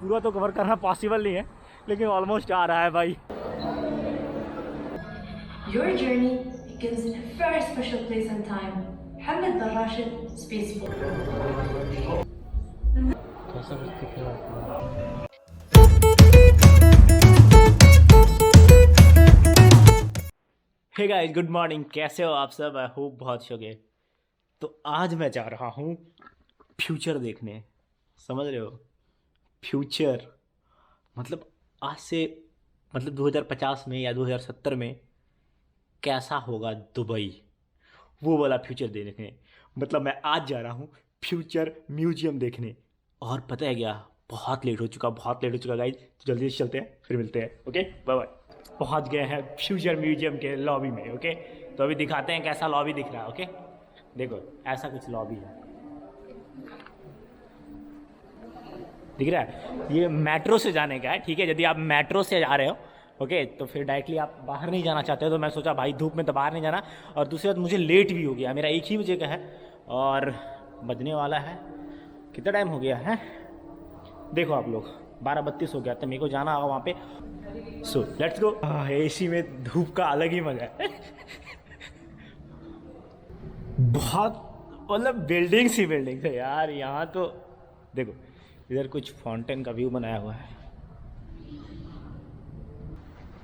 पूरा तो कवर करना पॉसिबल नहीं है, लेकिन ऑलमोस्ट आ रहा है भाई। Your journey begins in a very special place and time. Hamad bin Rashid Spaceport. कैसा कुछ दिख रहा है? हे गाइस, गुड मॉर्निंग, कैसे हो आप सब? आई होप बहुत शुक्र। तो आज मैं जा रहा हूँ फ्यूचर देखने, समझ रहे हो? फ्यूचर मतलब आज से, मतलब 2050 में या 2070 में कैसा होगा दुबई, वो वाला फ्यूचर देखने। मतलब मैं आज जा रहा हूँ फ्यूचर म्यूजियम देखने। और पता है क्या, बहुत लेट हो चुका गाइस। तो जल्दी से चलते हैं, फिर मिलते हैं। Okay, bye bye. पहुँच गए हैं फ्यूचर म्यूजियम के लॉबी में। ओके, तो अभी दिखाते हैं कैसा लॉबी दिख रहा है। ओके, देखो ऐसा कुछ लॉबी है, दिख रहा है? ये मेट्रो से जाने का है, ठीक है? यदि आप मेट्रो से जा रहे हो ओके, तो फिर डायरेक्टली आप बाहर नहीं जाना चाहते हो, तो मैं सोचा भाई धूप में तो बाहर नहीं जाना। और दूसरी बात, मुझे लेट भी हो गया, मेरा 1 ही बजे का है और बजने वाला है, कितना टाइम हो गया है देखो आप लोग, 12:32 हो गया। तो मेरे को जाना होगा वहाँ पे। So let's go. एसी में धूप का अलग ही मजा है। बहुत मतलब बिल्डिंग्स ही बिल्डिंग्स है यार यहाँ तो। देखो इधर कुछ फाउंटेन का व्यू बनाया हुआ है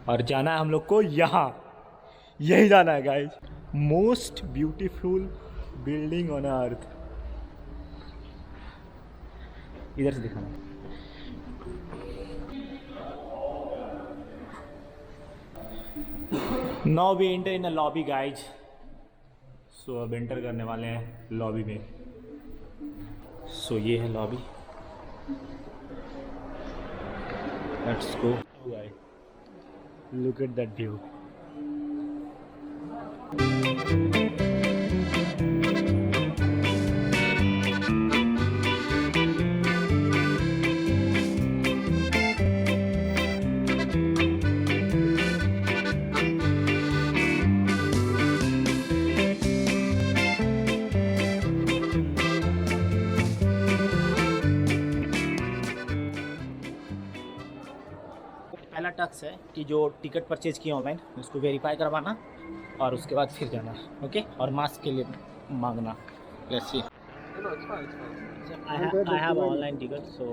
और जाना है हम लोग को यहाँ, यही जाना है guys. Most beautiful building on earth. इधर से दिखाना। Now we enter in a lobby guys. So अब एंटर करने वाले हैं लॉबी में। सो ये है lobby, let's go. Look at that view. पहला टक्स है कि जो टिकट परचेज किया ऑनलाइन उसको वेरीफाई करवाना और उसके बाद फिर जाना। ओके, और मास्क के लिए मांगना। Let's see. I have online ticket so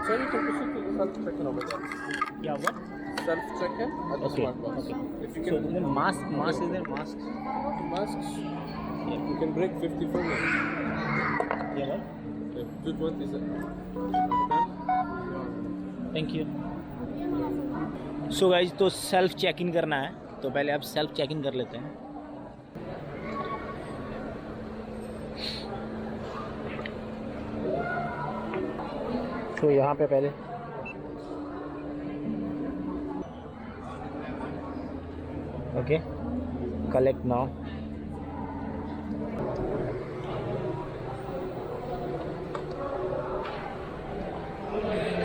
So you can proceed to the self-check-in over there. क्या हुआ? Self-check-in at the Okay, smart box. okay. If you So can, then mask is there? Masks? masks, you can break 54 minutes. Yeah, what? 220 is it? Thank you. So guys, तो self check in करना है, तो पहले आप self check in कर लेते हैं। तो यहाँ पे पहले okay, collect now.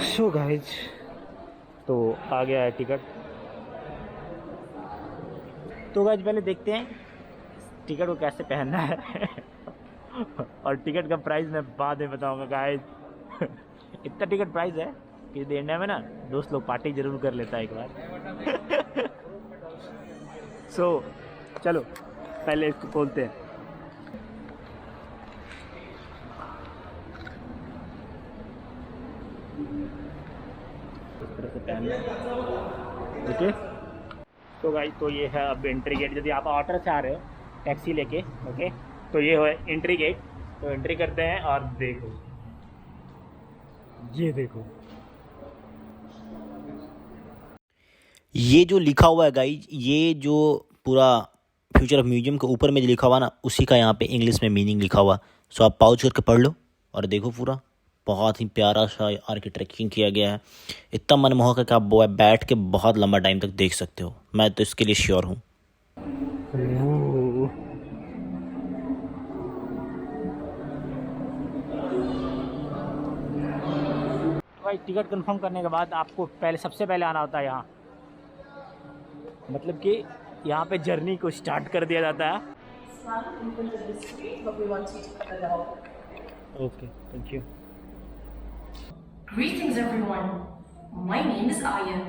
So guys, तो आ गया है टिकट। तो गाइज पहले देखते हैं टिकट को कैसे पहनना है। और टिकट का प्राइस मैं बाद में बताऊंगा गाइज। इतना टिकट प्राइस है कि इंडिया में ना दोस्त लोग पार्टी जरूर कर लेता है एक बार। सो चलो पहले इसको खोलते हैं। इस तरह से पहनना है। ओके, तो गाइस, तो ये है अब एंट्री गेट। यदि आप ऑटो से आ रहे हो टैक्सी लेके ओके, तो ये है एंट्री गेट। तो एंट्री करते हैं और देखो, ये देखो, ये जो लिखा हुआ है गाइज, ये जो पूरा फ्यूचर ऑफ म्यूजियम के ऊपर में जो लिखा हुआ ना, उसी का यहाँ पे इंग्लिश में मीनिंग लिखा हुआ। सो आप पॉज करके पढ़ लो और देखो, पूरा बहुत ही प्यारा सा आर्किटेक्चरिंग किया गया है। इतना मनमोहक है कि आप बैठ के बहुत लंबा टाइम तक देख सकते हो। मैं तो इसके लिए श्योर हूँ। भाई टिकट कंफर्म करने के बाद आपको पहले सबसे पहले आना होता है यहाँ, मतलब कि यहाँ पे जर्नी को स्टार्ट कर दिया जाता है। Okay, thank you. Greetings, everyone. My name is Aya.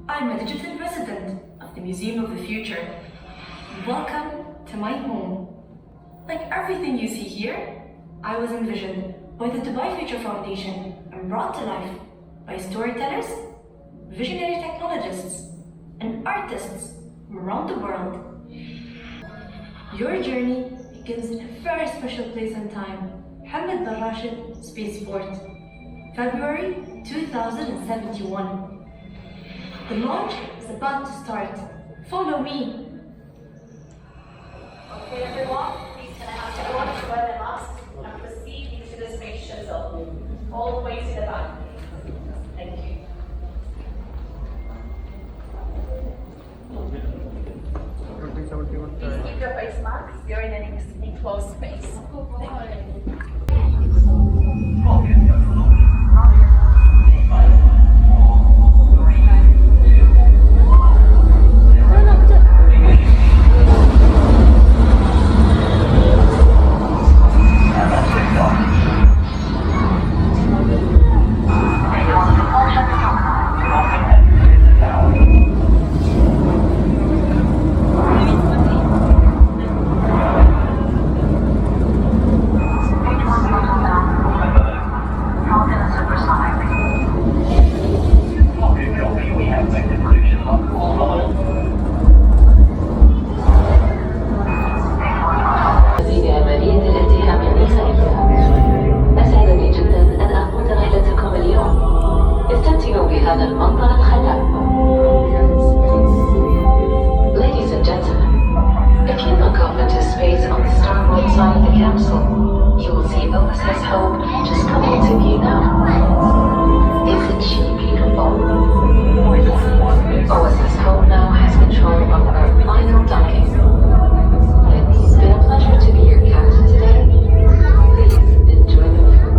I'm a digital resident of the Museum of the Future. Welcome to my home. Like everything you see here, I was envisioned by the Dubai Future Foundation and brought to life by storytellers, visionary technologists, and artists from around the world. Your journey begins in a very special place and time, Hamad bin Rashid Spaceport, February 2071. The launch is about to start. Follow me. Okay, everyone, please can I ask everyone to wear their masks and proceed into the space shuttle, all the way to the back. Thank you. Please keep your face masks. You're in an enclosed space. Thank you. Ladies and gentlemen, if you look up into space on the starboard side of the capsule, you will see OSS Hope just coming to view now. Isn't she beautiful? OSS Hope now has control of our final docking. It's been a pleasure to be your captain today. Please enjoy the view.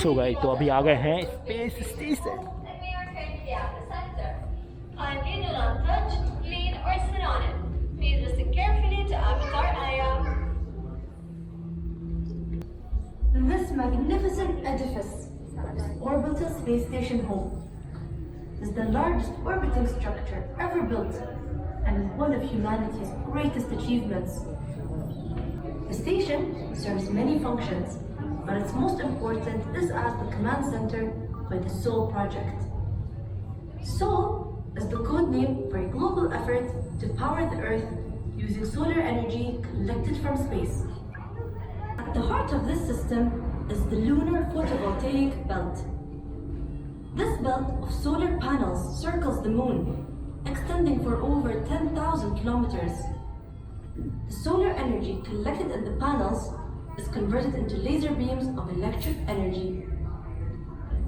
So guys, तो अभी आ गए हैं space station. And we are currently at the center. Kindly do not touch, lean, or sit on it. Please listen carefully to Avatar Aya. This magnificent edifice, this orbital space station home, is the largest orbiting structure ever built and is one of humanity's greatest achievements. The station serves many functions, but its most important is as the command center for the SOL project. SOL is the code name for a global effort to power the Earth using solar energy collected from space. At the heart of this system is the Lunar Photovoltaic Belt. This belt of solar panels circles the moon, extending for over 10,000 kilometers. The solar energy collected in the panels is converted into laser beams of electric energy.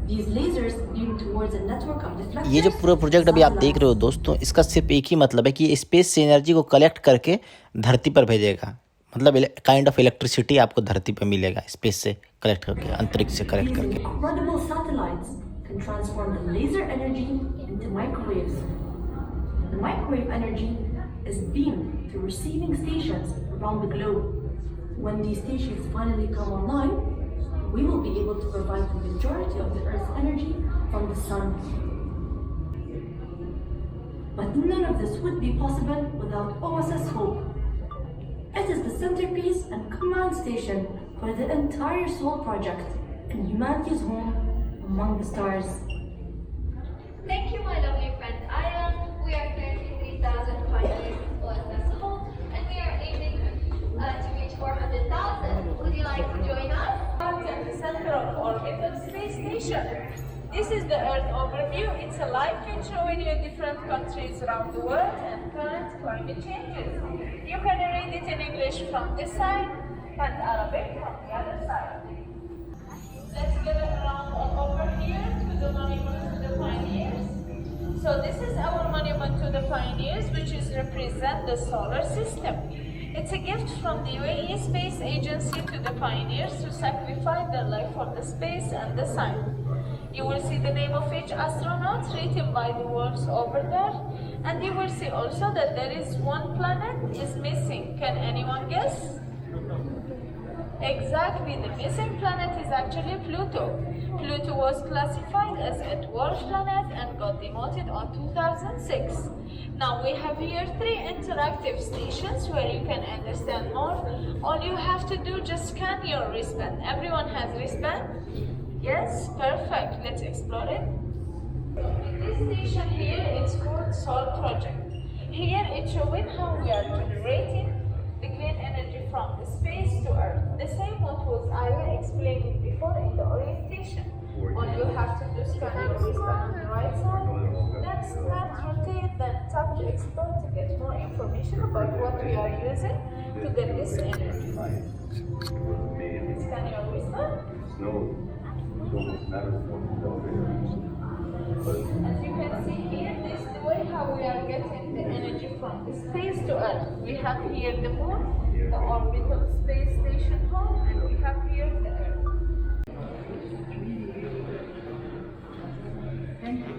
These lasers beam towards a network of deflectors. ये जो पूरा project अभी आप देख रहे हो दोस्तों, इसका सिर्फ एक ही मतलब है कि ये स्पेस से एनर्जी को कलेक्ट करके धरती पर भेजेगा. मतलब काइंड ऑफ इलेक्ट्रिसिटी आपको धरती पर मिलेगा स्पेस से कलेक्ट करके, अंतरिक्ष से कलेक्ट Using करके. incredible satellites can transform the laser energy into microwaves. The microwave energy is beamed to receiving stations around the globe. When these stations finally come online, we will be able to provide the majority of the Earth's energy from the sun. But none of this would be possible without OSS Hope. It is the centerpiece and command station for the entire SOL project. and humanity's home among the stars. Thank you, my lovely friend Aya. We are currently 3,000 pioneers on as a whole, and we are aiming to reach 400,000. Would you like to join us? At the center of orbit of space station. This is the Earth overview. It's a live feed showing you different countries around the world and current climate changes. You can read it in English from this side and Arabic from the other side. Let's get around over here to the monument to the pioneers. So this is our monument to the pioneers, which is represent the solar system. It's a gift from the UAE Space Agency to the pioneers who sacrificed their life for the space and the science. You will see the name of each astronaut written by the words over there, and you will see also that there is one planet is missing. Can anyone guess? Exactly, the missing planet is actually Pluto. Pluto was classified as a dwarf planet and got demoted on 2006. Now we have here 3 interactive stations where you can understand more. All you have to do, just scan your wristband. Everyone has wristband? Yes, perfect. Let's explore it. This station here is called Sol Project. Here it's showing how we are generating the green energy from the space to Earth. The same what was Aya explaining before in the orientation. All you have to do is scan your wristband on the right side, then start rotate, then tap to explore to get more information about what we are using to get this energy. Scan your wristband. As you can see here, this is the way how we are getting the energy from the space to Earth. We have here the moon, the orbital space station home, and we have here the Earth.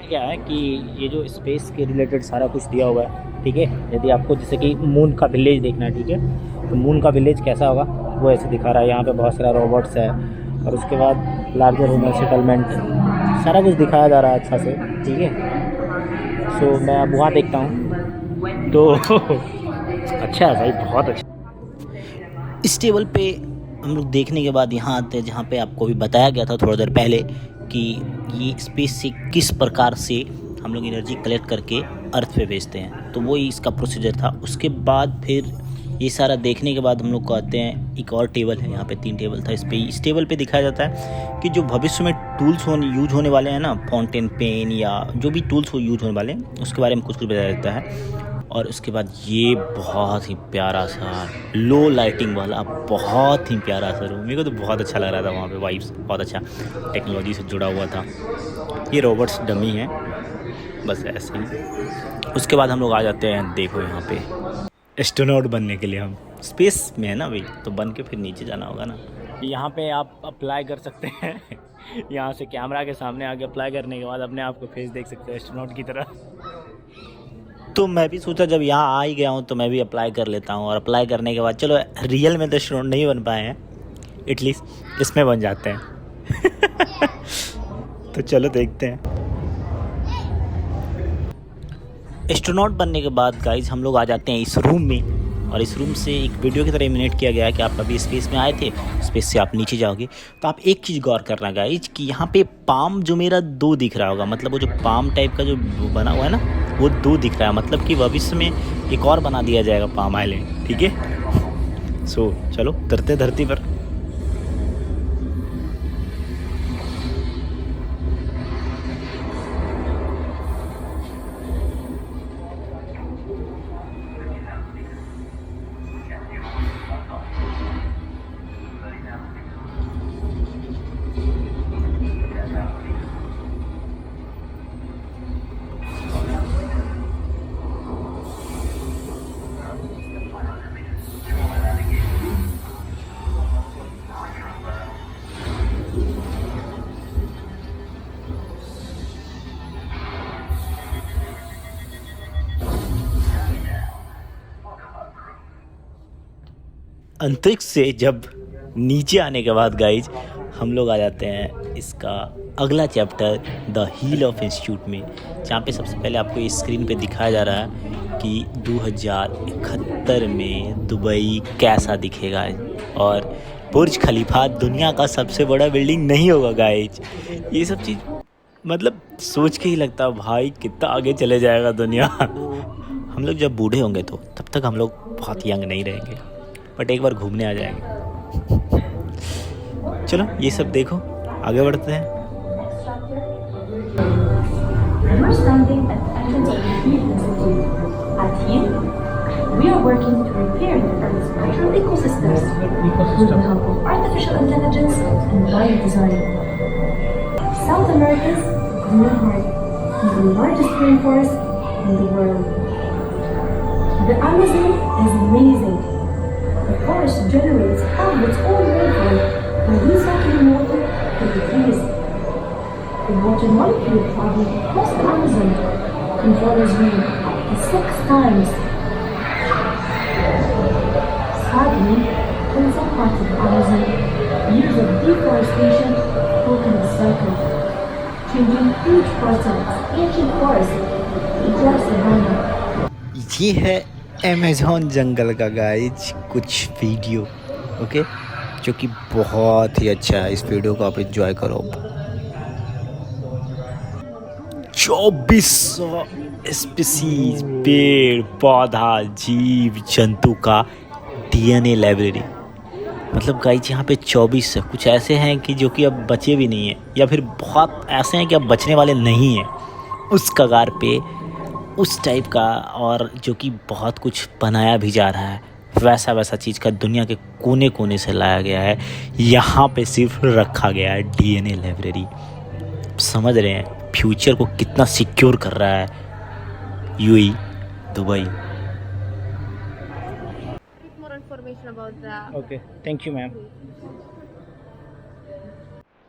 क्या है कि ये जो space के related सारा कुछ दिया हुआ है, ठीक है। यदि आपको जैसे कि मून का विलेज देखना है, ठीक है, तो मून का विलेज कैसा होगा वो ऐसे दिखा रहा है। यहाँ पे बहुत सारा रोबोट्स है और उसके बाद लार्जर ह्यूमन सेटलमेंट, सारा कुछ दिखाया जा रहा है अच्छा से, ठीक है। सो मैं अब वहाँ देखता हूँ तो अच्छा है भाई, बहुत अच्छा। इस टेबल पे हम लोग देखने के बाद यहाँ आते हैं जहाँ पे आपको भी बताया गया था थोड़ी देर पहले कि ये स्पेस से किस प्रकार से हम लोग एनर्जी कलेक्ट करके अर्थ पे भेजते हैं, तो वो ही इसका प्रोसीजर था। उसके बाद फिर ये सारा देखने के बाद हम लोग को आते हैं, एक और टेबल है, यहाँ पे 3 टेबल था। इस टेबल पे दिखाया जाता है कि जो भविष्य में टूल्स यूज होने वाले हैं ना, फाउंटेन पेन या जो भी टूल्स वो यूज होने वाले हैं, उसके बारे में कुछ बताया जाता है। और उसके बाद ये बहुत ही प्यारा सा लो लाइटिंग वाला बहुत ही प्यारा सा रूम, मेरे को तो बहुत अच्छा लग रहा था। वहाँ पे वाइब्स बहुत अच्छा टेक्नोलॉजी से जुड़ा हुआ था। ये रोबोट्स डमी हैं, बस ऐसे ही। उसके बाद हम लोग आ जाते हैं, देखो यहाँ पे एस्ट्रोनॉट बनने के लिए हम स्पेस में है ना भाई, तो बन के फिर नीचे जाना होगा ना। यहाँ पे आप अप्लाई कर सकते हैं यहाँ से कैमरा के सामने आके अप्लाई करने के बाद अपने आप को फेस देख सकते हैं एस्ट्रोनॉट की तरह। तो मैं भी सोचा जब यहाँ आ ही गया हूँ तो मैं भी अप्लाई कर लेता हूँ, और अप्लाई करने के बाद चलो रियल में तो एस्ट्रोनॉट नहीं बन पाए हैं, एटलीस्ट इसमें बन जाते हैं तो चलो देखते हैं। एस्ट्रोनॉट बनने के बाद गाइज हम लोग आ जाते हैं इस रूम में, और इस रूम से एक वीडियो की तरह इमिनेट किया गया है कि आप अभी स्पेस में आए थे, स्पेस से आप नीचे जाओगे। तो आप एक चीज़ गौर करना गाइज कि यहाँ पे पाम जो मेरा 2 दिख रहा होगा, मतलब वो जो पाम टाइप का जो बना हुआ है ना, वो 2 दिख रहा है, मतलब कि भविष्य में एक और बना दिया जाएगा पाम आइलैंड, ठीक है। सो चलो उतरते धरती पर। अंतरिक्ष से जब नीचे आने के बाद गाइज हम लोग आ जाते हैं इसका अगला chapter the Heal of Institute में, जहाँ पे सबसे पहले आपको इस स्क्रीन पे दिखाया जा रहा है कि 2071 में दुबई कैसा दिखेगा। और बुर्ज खलीफा दुनिया का सबसे बड़ा बिल्डिंग नहीं होगा गाइज। ये सब चीज़ मतलब सोच के ही लगता है भाई कितना आगे चले जाएगा दुनिया। हम लोग जब बूढ़े होंगे तो तब तक हम लोग बहुत यंग नहीं रहेंगे, बट एक बार घूमने आ जाएंगे। चलो ये सब देखो, आगे बढ़ते हैं। We're standing at the entrance of the Heat Institute. At Heat, we are working to repair the Earth's natural ecosystems with the help of artificial intelligence and biodesign. South America's Green Heart is the largest rainforest in the world. The Amazon is amazing. The forest generates half of its own rainfall by recycling water from the trees. The water molecule traveling across the Amazon controls rain up to 6 times. Sadly, in some parts of the Amazon, years of deforestation have broken the cycle, changing huge parts of its ancient forest to dry savanna. ये है Amazon जंगल का guys कुछ video, okay, जो कि बहुत ही अच्छा है। इस वीडियो को आप एंजॉय करो। 2400 स्पीसीज पेड़ पौधा जीव जंतु का डीएनए लाइब्रेरी। मतलब गाइज यहाँ पे 24 कुछ ऐसे हैं कि जो कि अब बचे भी नहीं हैं, या फिर बहुत ऐसे हैं कि अब बचने वाले नहीं हैं उस कगार पे, उस टाइप का, और जो कि बहुत कुछ बनाया भी जा रहा है। वैसा वैसा चीज़ का दुनिया के कोने कोने से लाया गया है, यहाँ पे सिर्फ रखा गया है डीएनए लाइब्रेरी। समझ रहे हैं फ्यूचर को कितना सिक्योर कर रहा है UAE, Dubai. More information about that. Okay, thank you ma'am.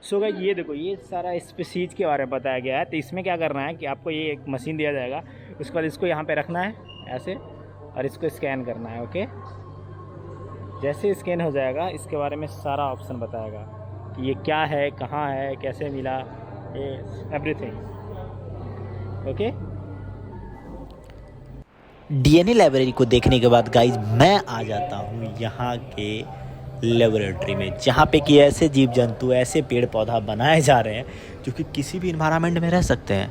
So guys ये देखो, ये सारा स्पीसीज के बारे में बताया गया है। तो इसमें क्या करना है कि आपको ये एक मशीन दिया जाएगा, उसके बाद इसको यहाँ पे रखना है ऐसे, और इसको स्कैन करना है। ओके, जैसे स्कैन हो जाएगा इसके बारे में सारा ऑप्शन बताएगा कि ये क्या है, कहाँ है, कैसे मिला, ये एवरीथिंग। ओके, डीएनए लाइब्रेरी को देखने के बाद गाइज मैं आ जाता हूँ यहाँ के लेबोरेटरी में, जहाँ पे कि ऐसे जीव जंतु, ऐसे पेड़ पौधा बनाए जा रहे हैं जो कि किसी भी इन्वायरमेंट में रह सकते हैं।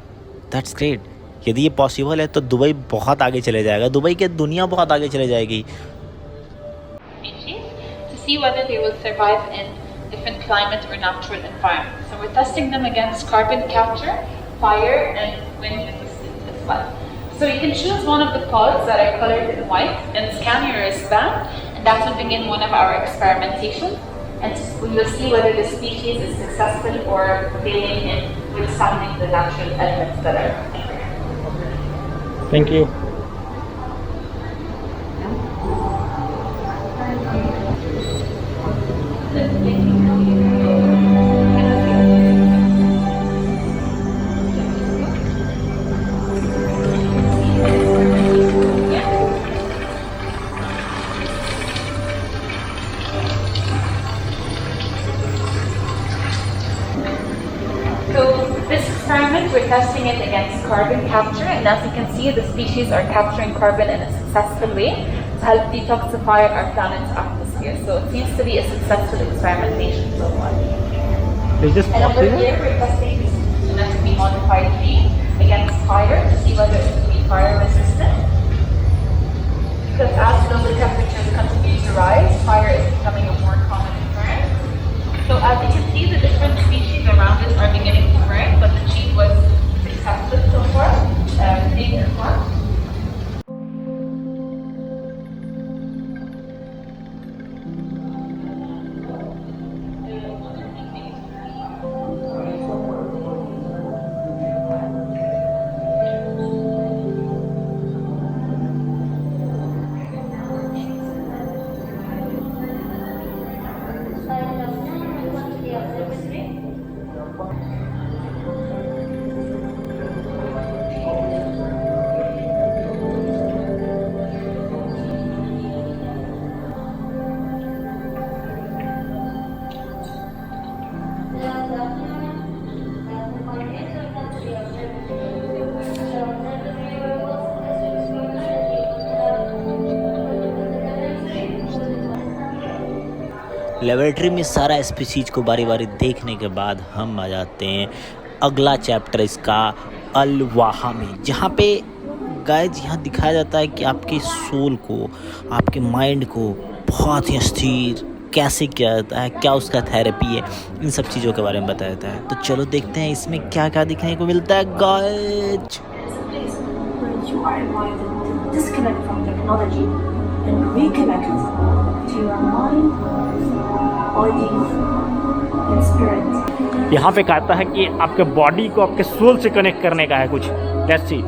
That's great. यदि ये पॉसिबल है तो दुबई बहुत आगे चले जाएगा, दुबई की दुनिया बहुत आगे चले जाएगी। To see whether they will survive in different climate or natural environments. So we're testing them against carbon capture, fire, and wind resistance as well. So you can choose one of the pods that are colored in white and scan your wristband, and that will begin one of our experimentations. And we will see whether the species is successful or failing in withstanding the natural elements that are there. Thank you. So this experiment, we're testing it against carbon capture, and as you can see, the species are capturing carbon in a successful way to help detoxify our planet's atmosphere. So it seems to be a successful experimentation so far. Is this And over possible? here, we're testing this genetically modified tree against fire to see whether it will be fire resistant. Because as global temperatures continue to rise, fire is becoming a more common occurrence. So as you can see, the different species around us are beginning to burn, but the tree was successful so far. Being informed. Laboratory में सारा species को बारी बारी देखने के बाद हम आ जाते हैं अगला चैप्टर इसका अल-वाहा में, जहाँ पे गाइज यहाँ दिखाया जाता है कि आपके सोल को, आपके माइंड को बहुत ही स्थिर कैसे किया जाता है, क्या उसका थेरेपी है, इन सब चीज़ों के बारे में बताया जाता है। तो चलो देखते हैं इसमें क्या क्या दिखने को मिलता है guys. You are invited to disconnect from technology and reconnect to your mind, body, and spirit. यहाँ पे कहता है कि आपके बॉडी को आपके सोल से कनेक्ट करने का है कुछ। Let's see.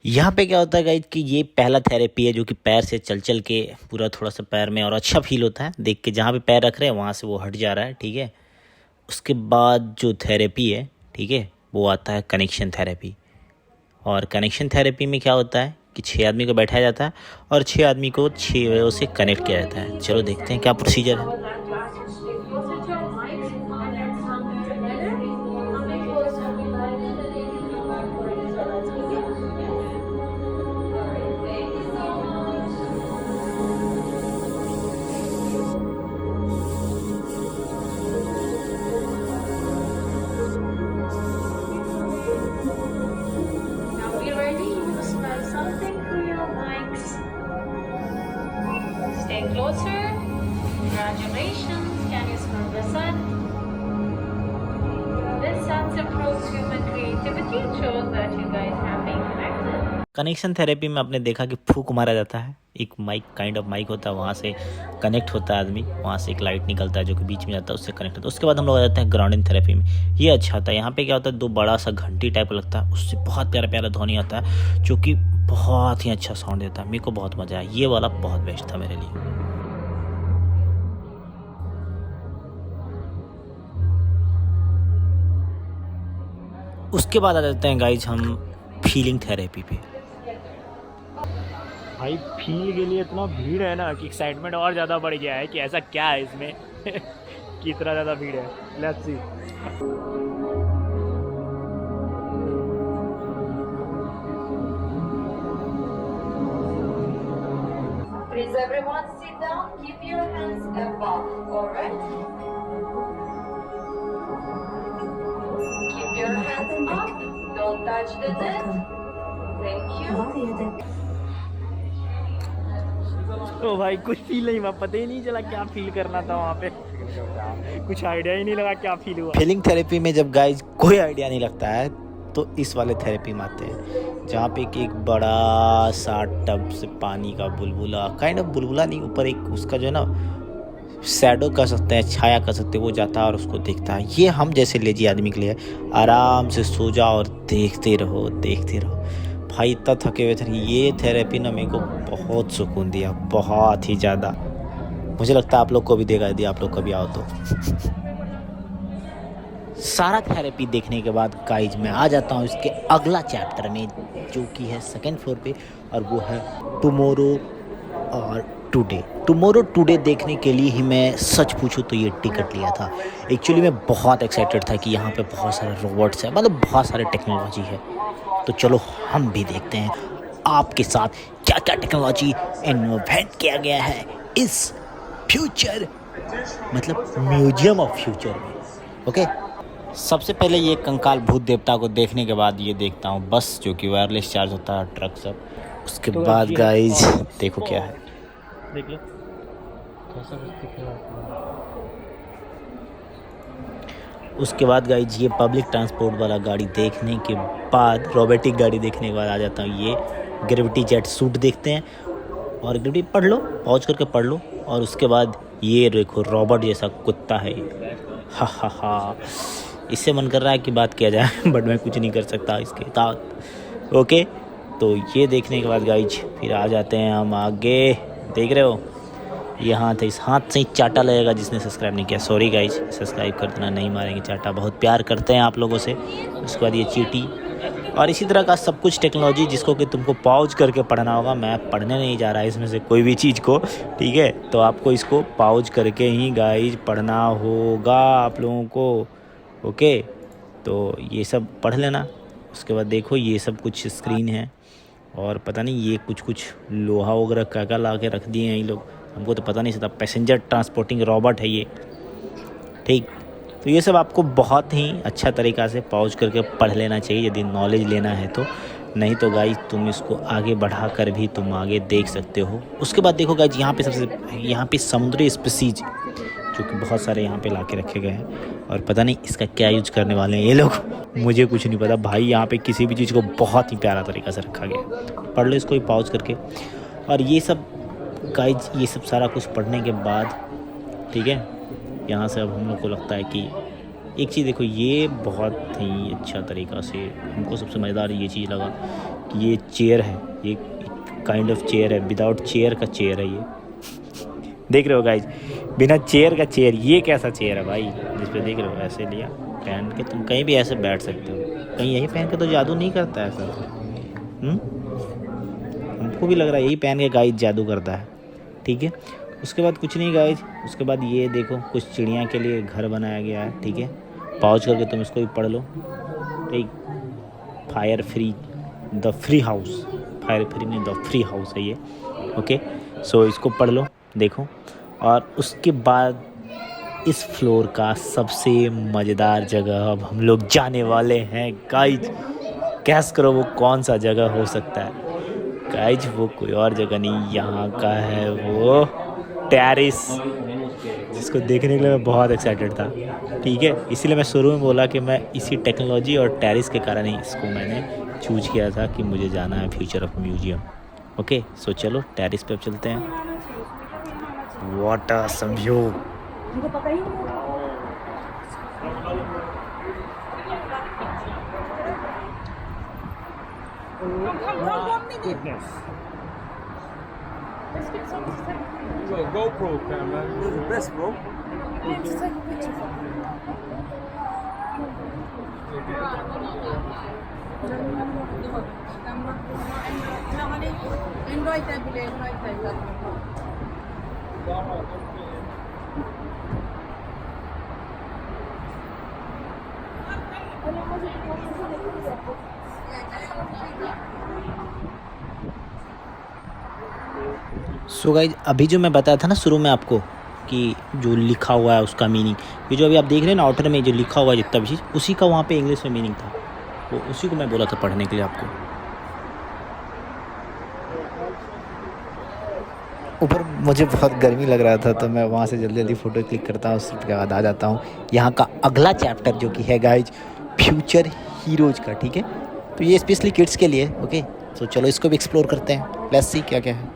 यहाँ पे क्या होता है गाइज कि ये पहला थेरेपी है जो कि पैर से चल चल के पूरा थोड़ा सा पैर में और अच्छा फील होता है देख के, जहाँ पे पैर रख रहे हैं वहाँ से वो हट जा रहा है, ठीक है। उसके बाद जो थेरेपी है, ठीक है, वो आता है कनेक्शन थेरेपी। और कनेक्शन थेरेपी में क्या होता है कि 6 आदमी को बैठाया जाता है और 6 आदमी को 6 वजहों से कनेक्ट किया जाता है। चलो देखते हैं क्या प्रोसीजर है। Closer. Congratulations. Can you smell the sun? This sun's approach human creativity shows that you guys have been connected. Connection therapy में आपने देखा कि फूक मारा जाता है, एक माइक काइंड ऑफ माइक होता है, वहाँ से कनेक्ट होता है आदमी, वहाँ से एक लाइट निकलता है जो कि बीच में जाता है, उससे कनेक्ट होता है। उसके बाद हम लोग आ जाते हैं ग्राउंडिंग थेरेपी में। ये अच्छा होता है। यहाँ पे क्या होता है, 2 बड़ा सा घंटी टाइप लगता है, उससे बहुत प्यारा प्यारा ध्वनि आता है जो कि बहुत ही अच्छा साउंड देता है। मेरे को बहुत मज़ा आया, ये वाला बहुत बेस्ट था मेरे लिए। उसके बाद आ जाते हैं गाइज हम फीलिंग थेरेपी पे। भाई फील के लिए इतना भीड़ है ना कि एक्साइटमेंट और ज़्यादा बढ़ गया है कि ऐसा क्या है इसमें कि इतना ज़्यादा भीड़ है। Let's see. Please everyone sit down, keep your hands above, alright? Keep your hands up, don't touch the net. Thank you. तो भाई कुछ फील नहीं हुआ, पता ही नहीं चला क्या फील करना था वहाँ पे। कुछ आइडिया ही नहीं लगा क्या फील हुआ। फीलिंग थेरेपी में जब गाइज कोई आइडिया नहीं लगता है तो इस वाले थेरेपी में आते हैं, जहाँ पे एक बड़ा सा टब से पानी का बुलबुला, काइंड ऑफ बुलबुला नहीं, ऊपर एक उसका जो है ना शैडो कर सकते हैं, छाया कर सकते हैं, वो जाता है और उसको देखता है। ये हम जैसे लेजी आदमी के लिए आराम से सो जाओ और देखते रहो देखते रहो। भाई इतना थके हुए थे, ये थेरेपी ना मेरे को बहुत सुकून दिया, बहुत ही ज़्यादा। मुझे लगता है आप लोग को भी देगा यदि आप लोग कभी आओ तो। सारा थेरेपी देखने के बाद गाइज मैं आ जाता हूँ इसके अगला चैप्टर में, जो कि है 2nd फ्लोर पे, और वो है टुमारो और टुडे। टुमारो टुडे देखने के लिए ही मैं सच पूछूं तो ये टिकट लिया था। एक्चुअली मैं बहुत एक्साइटेड था कि यहाँ पे बहुत सारे रोबोट्स हैं, मतलब बहुत सारे टेक्नोलॉजी है। तो चलो हम भी देखते हैं आपके साथ क्या क्या टेक्नोलॉजी इन्वेंट किया गया है इस फ्यूचर, मतलब म्यूजियम ऑफ फ्यूचर में। ओके, सबसे पहले ये कंकाल भूत देवता को देखने के बाद ये देखता हूँ बस, जो कि वायरलेस चार्ज होता है, ट्रक सब। उसके तो बाद ये- गाइज देखो क्या है। देख लो कैसा कुछ दिख रहा है। उसके बाद गाइज ये पब्लिक ट्रांसपोर्ट वाला गाड़ी देखने के बाद, रोबोटिक गाड़ी देखने के बाद आ जाता हूँ ये ग्रेविटी जेट सूट देखते हैं। और ग्रेविटी पढ़ लो, पॉज करके पढ़ लो। और उसके बाद ये देखो रोबोट जैसा कुत्ता है, हा हा हा। इससे मन कर रहा है कि बात किया जाए बट मैं कुछ नहीं कर सकता इसके साथ। ओके, तो ये देखने के बाद गाइज फिर आ जाते हैं हम आगे। देख रहे हो ये हाथ है, इस हाथ से ही चाटा लगेगा जिसने सब्सक्राइब नहीं किया। सॉरी गाइज, सब्सक्राइब कर देना, नहीं मारेंगे चाटा, बहुत प्यार करते हैं आप लोगों से। उसके बाद ये चीटी और इसी तरह का सब कुछ टेक्नोलॉजी जिसको कि तुमको पॉज करके पढ़ना होगा। मैं पढ़ने नहीं जा रहा इसमें से कोई भी चीज़ को, ठीक है। तो आपको इसको पॉज करके ही गाइज पढ़ना होगा आप लोगों को। ओके, तो ये सब पढ़ लेना। उसके बाद देखो ये सब कुछ स्क्रीन है, और पता नहीं ये कुछ लोहा वगैरह क्या ला के रख दिए हैं ये लोग, हमको तो पता नहीं चलता। पैसेंजर ट्रांसपोर्टिंग रोबोट है ये, ठीक। तो ये सब आपको बहुत ही अच्छा तरीक़ा से पॉज करके पढ़ लेना चाहिए यदि नॉलेज लेना है तो, नहीं तो गाइज तुम इसको आगे बढ़ा कर भी तुम आगे देख सकते हो। उसके बाद देखो गाइज यहाँ पे समुद्री स्पीसीज जो कि बहुत सारे यहाँ पे ला के रखे गए हैं, और पता नहीं इसका क्या यूज करने वाले हैं ये लोग, मुझे कुछ नहीं पता भाई। यहाँ पे किसी भी चीज़ को बहुत ही प्यारा तरीक़ा से रखा गया, पढ़ लो इसको ही पॉज करके। और ये सब गाइज ये सब सारा कुछ पढ़ने के बाद, ठीक है, यहाँ से अब हम लोग को लगता है कि एक चीज़ देखो, ये बहुत ही अच्छा तरीक़ा से हमको सबसे मज़ेदार ये चीज़ लगा कि ये चेयर है, ये काइंड ऑफ चेयर है, विदाउट चेयर का चेयर है ये, देख रहे हो गाइज, बिना चेयर का चेयर। ये कैसा चेयर है भाई जिस पे देख रहे हो, ऐसे लिया पहन के तुम कहीं भी ऐसे बैठ सकते हो। कहीं यही पहन के तो जादू नहीं करता है ऐसा, हमको भी लग रहा है यही पहन के गाइज जादू करता है, ठीक है। उसके बाद कुछ नहीं गाइज, उसके बाद ये देखो कुछ चिड़िया के लिए घर बनाया गया है, ठीक है। पॉज करके तुम इसको भी पढ़ लो, ठीक। Fire free the free house, fire free नहीं द फ्री हाउस है ये, ओके। सो इसको पढ़ लो, देखो। और उसके बाद इस फ्लोर का सबसे मज़ेदार जगह अब हम लोग जाने वाले हैं गाइज। गैस करो वो कौन सा जगह हो सकता है गाइज, वो कोई और जगह नहीं, यहाँ का है वो टेरिस, जिसको देखने के लिए मैं बहुत एक्साइटेड था, ठीक है। इसीलिए मैं शुरू में बोला कि मैं इसी टेक्नोलॉजी और टेरिस के कारण ही इसको मैंने चूज किया था कि मुझे जाना है फ्यूचर ऑफ म्यूजियम, ओके। सो चलो टेरिस पे अब चलते हैं। व्हाट अ समझो, So GoPro camera. You're the best, bro. So guys अभी जो मैं बताया था ना शुरू में आपको कि जो लिखा हुआ है उसका मीनिंग, ये जो अभी आप देख रहे हैं ना आउटर में जो लिखा हुआ है जितना भी चीज़, उसी का वहाँ पे इंग्लिश में मीनिंग था, वो उसी को मैं बोला था पढ़ने के लिए आपको। ऊपर मुझे बहुत गर्मी लग रहा था तो मैं वहाँ से जल्दी जल्दी फ़ोटो क्लिक करता हूँ, उसके बाद आ जाता हूँ यहाँ का अगला चैप्टर जो कि है गाइज फ्यूचर हीरोज़ का, ठीक है। तो ये स्पेशली किड्स के लिए, ओके। तो चलो इसको भी एक्सप्लोर करते हैं, लेट्स सी क्या क्या है।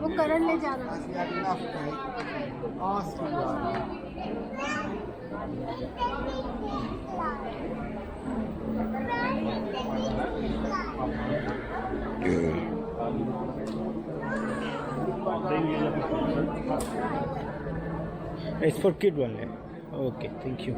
वो करण ले जाना। It's for kid only. Okay, thank you.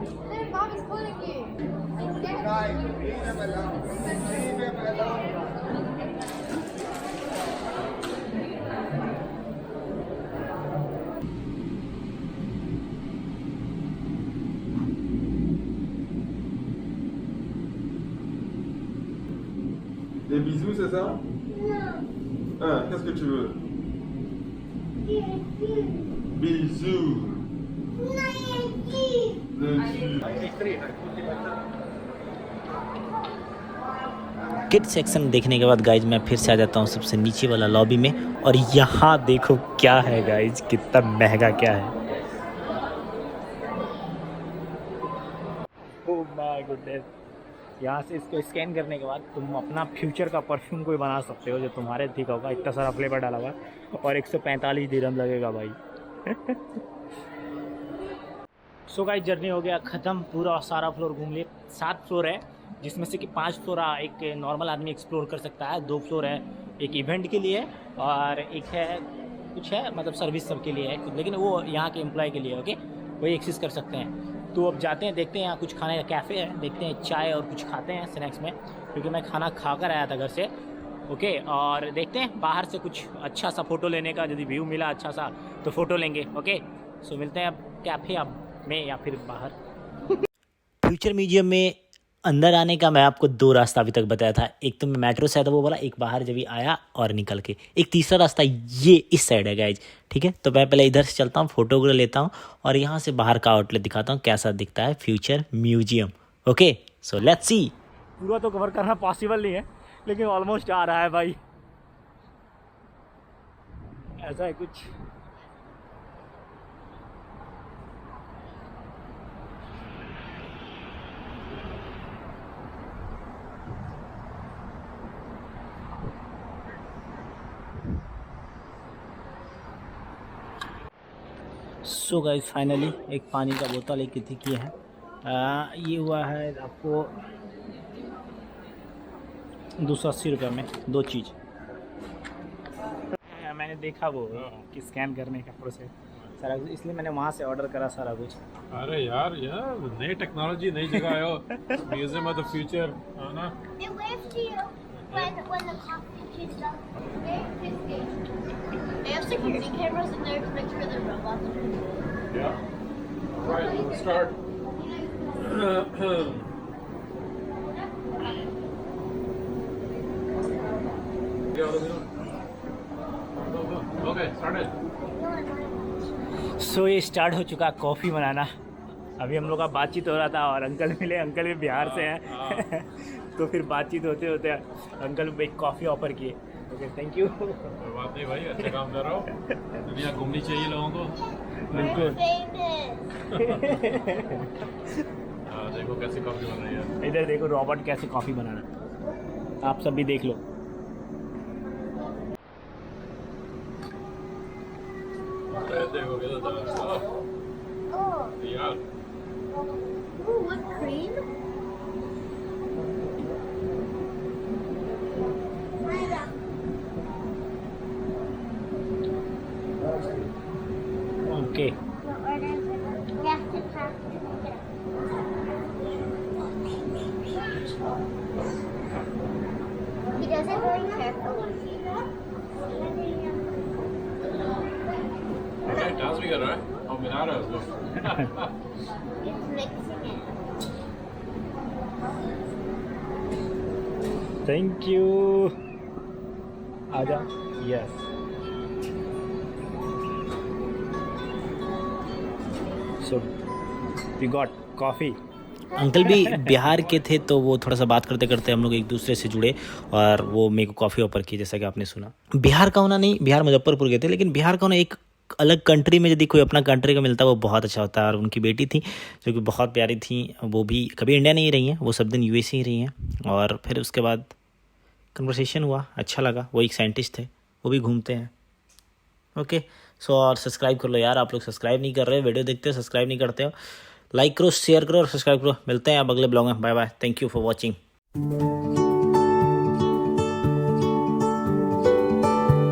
Des bisous, c'est ça? Non. Ah, qu'est-ce que tu veux? Bisous. Kid section देखने के बाद गाइज मैं फिर से आ जाता हूँ सबसे नीचे वाला लॉबी में, और यहाँ देखो क्या है गाइज, कितना महंगा क्या है। ओह माय गुडनेस, यहाँ से इसको स्कैन करने के बाद तुम अपना फ्यूचर का परफ्यूम कोई बना सकते हो जो तुम्हारे ठीक होगा, इतना सारा फ्लेवर डाला हुआ और 145 दिरहम लगेगा भाई। सो गाइस जर्नी हो गया ख़त्म, पूरा सारा फ्लोर घूम लिए। 7 फ्लोर है जिसमें से कि 5 फ्लोर एक नॉर्मल आदमी एक्सप्लोर कर सकता है, 2 फ्लोर है एक इवेंट के लिए, और एक है कुछ है मतलब सर्विस सब के लिए है, लेकिन वो यहाँ के एम्प्लॉय के लिए, ओके, वही एक्सेस कर सकते हैं। तो अब जाते हैं, देखते हैं यहाँ कुछ खाने का कैफ़े है, देखते हैं चाय और कुछ खाते हैं स्नैक्स में, क्योंकि मैं खाना खा कर आया था घर से। ओके, और देखते हैं बाहर से कुछ अच्छा सा फ़ोटो लेने का, यदि व्यू मिला अच्छा सा तो फ़ोटो लेंगे। ओके, सो मिलते हैं अब कैफ़े अब में या फिर बाहर। फ्यूचर म्यूजियम में अंदर आने का मैं आपको 2 रास्ता अभी तक बताया था। एक तो मैं मेट्रो से आया था वो वाला, एक बाहर जब भी आया और निकल के, एक तीसरा रास्ता ये इस साइड है गाइज। ठीक है, तो मैं पहले इधर से चलता हूँ, फोटो वगैरह लेता हूँ और यहाँ से बाहर का आउटलेट दिखाता हूँ कैसा दिखता है future museum. Okay, so let's see. पूरा तो कवर करना पॉसिबल नहीं है, लेकिन ऑलमोस्ट आ रहा है भाई, ऐसा है कुछ। सो गाइस फाइनली एक पानी का बोतल एक कितने की है, ये हुआ है आपको 280 रुपये में 2 चीज़। मैंने देखा वो कि स्कैन करने का प्रोसेस सारा कुछ, इसलिए मैंने वहाँ से ऑर्डर करा सारा कुछ। अरे यार नई टेक्नोलॉजी, नई जगह आए हो, म्यूजियम ऑफ द फ्यूचर है ना। It waves to you when the coffee gets up. They have security cameras in there to make sure the robots are. Yeah. Right, let's start. Okay, started. सो ये start हो चुका coffee बनाना। अभी हम लोग का बातचीत हो रहा था और अंकल मिले, अंकल भी बिहार से हैं तो फिर बातचीत होते होते अंकल एक कॉफ़ी ऑफर किए। Okay, thank you. कोई बात नहीं भाई, अच्छा काम कर रहा हो, दुनिया घूमनी चाहिए लोगों को। बिल्कुल। देखो कैसे कॉफी बन रही है। इधर देखो रॉबर्ट कैसे कॉफ़ी बना रहा है, आप सब भी देख लो। देखो यार, Ooh, whipped cream? Okay, He does it very carefully. Dance भी कर रहा है और मिला रहा है उसको। He's mixing it. Thank you. आजा, yes. So we got coffee. Uncle भी बिहार के थे तो वो थोड़ा सा बात करते करते हम लोग एक दूसरे से जुड़े और वो मेरे को कॉफ़ी ऑफर की, जैसा कि आपने सुना। बिहार का होना नहीं, बिहार मुजफ्फरपुर गए थे, लेकिन बिहार का होना एक अलग कंट्री में यदि कोई अपना कंट्री का मिलता है वो बहुत अच्छा होता है। और उनकी बेटी थी जो कि बहुत प्यारी थी, वो भी कभी इंडिया नहीं रही हैं, वो सब दिन यूएस ही रही हैं। और फिर उसके बाद कन्वर्सेशन हुआ, अच्छा लगा। वो एक साइंटिस्ट थे, वो भी घूमते हैं। ओके, सो और सब्सक्राइब कर लो यार, आप लोग सब्सक्राइब नहीं कर रहे हो, वीडियो देखते हो सब्सक्राइब नहीं करते हो। लाइक करो, शेयर करो और सब्सक्राइब करो। मिलते हैं अब अगले ब्लॉग में। Bye bye, thank you for watching.